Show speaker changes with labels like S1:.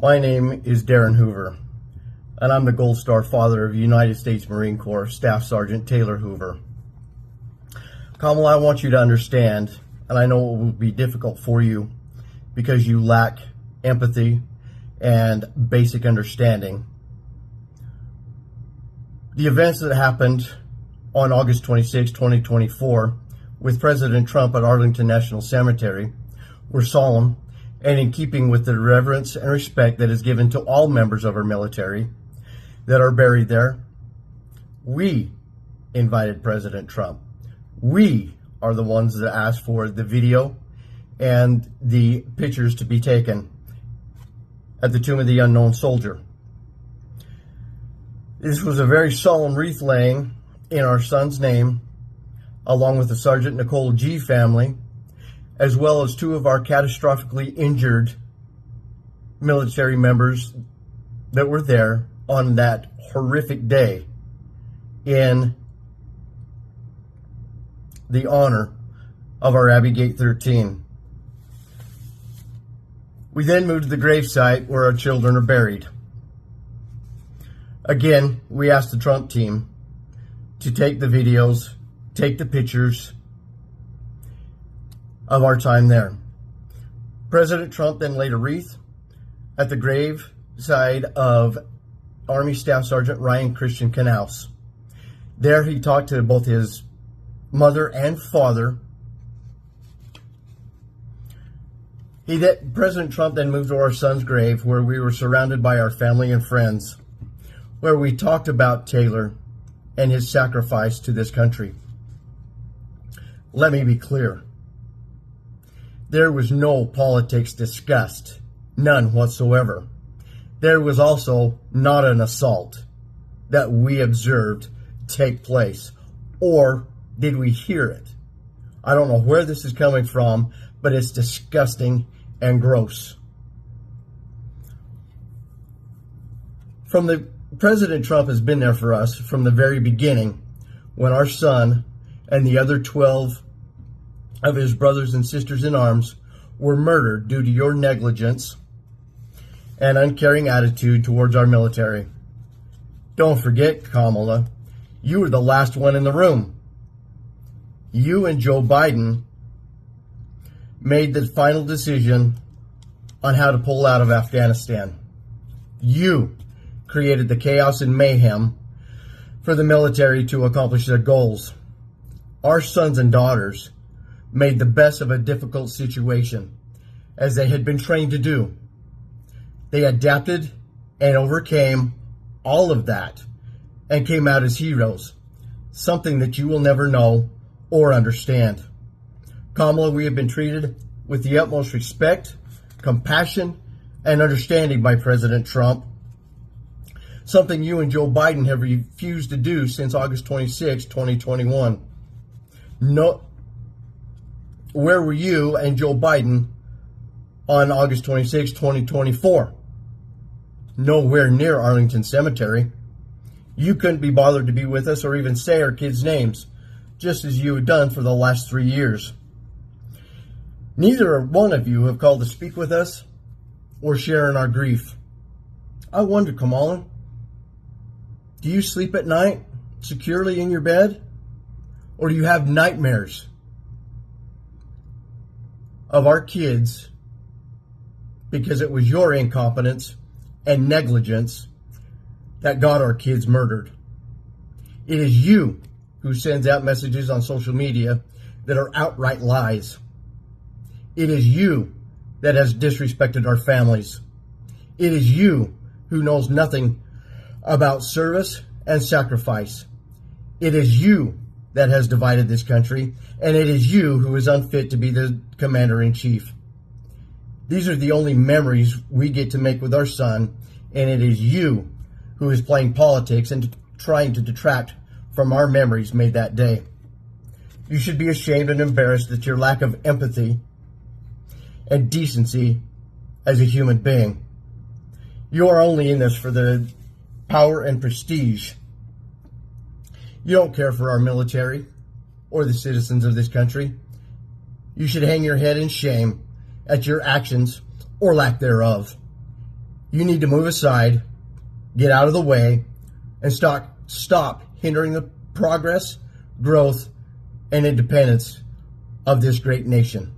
S1: My name is Darin Hoover, and I'm the Gold Star father of United States Marine Corps Staff Sergeant Taylor Hoover. Kamala, I want you to understand, and I know it will be difficult for you because you lack empathy and basic understanding. The events that happened on August 26, 2024, with President Trump at Arlington National Cemetery were solemn and in keeping with the reverence and respect that is given to all members of our military that are buried there. We invited President Trump. We are the ones that asked for the video and the pictures to be taken at the Tomb of the Unknown Soldier. This was a very solemn wreath laying in our son's name, along with the Sergeant Nicole G. family, as well as two of our catastrophically injured military members that were there on that horrific day in the honor of our Abbey Gate 13. We then moved to the gravesite where our children are buried. Again, we asked the Trump team to take the videos, take the pictures of our time there. President Trump then laid a wreath at the grave side of Army Staff Sergeant Ryan Christian Canals. There he talked to both his mother and father. President Trump then moved to our son's grave, where we were surrounded by our family and friends, where we talked about Taylor and his sacrifice to this country. Let me be clear. There was no politics discussed, none whatsoever. There was also not an assault that we observed take place, or did we hear it? I don't know where this is coming from, but it's disgusting and gross. President Trump has been there for us from the very beginning, when our son and the other 12 of his brothers and sisters in arms were murdered due to your negligence and uncaring attitude towards our military. Don't forget, Kamala, you were the last one in the room. You and Joe Biden made the final decision on how to pull out of Afghanistan. You created the chaos and mayhem for the military to accomplish their goals. Our sons and daughters made the best of a difficult situation, as they had been trained to do. They adapted and overcame all of that and came out as heroes, something that you will never know or understand. Kamala, we have been treated with the utmost respect, compassion, and understanding by President Trump, something you and Joe Biden have refused to do since August 26, 2021. Where were you and Joe Biden on August 26, 2024? Nowhere near Arlington Cemetery. You couldn't be bothered to be with us or even say our kids' names, just as you had done for the last 3 years. Neither one of you have called to speak with us or share in our grief. I wonder, Kamala, do you sleep at night securely in your bed? Or do you have nightmares of our kids because it was your incompetence and negligence that got our kids murdered? It is you who sends out messages on social media that are outright lies. It is you that has disrespected our families. It is you who knows nothing about service and sacrifice. It is you that has divided this country, and it is you who is unfit to be the commander-in-chief. These are the only memories we get to make with our son, and it is you who is playing politics and trying to detract from our memories made that day. You should be ashamed and embarrassed at your lack of empathy and decency as a human being. You are only in this for the power and prestige. You don't care for our military or the citizens of this country. You should hang your head in shame at your actions or lack thereof. you need to move aside, get out of the way, and stop hindering the progress, growth, and independence of this great nation.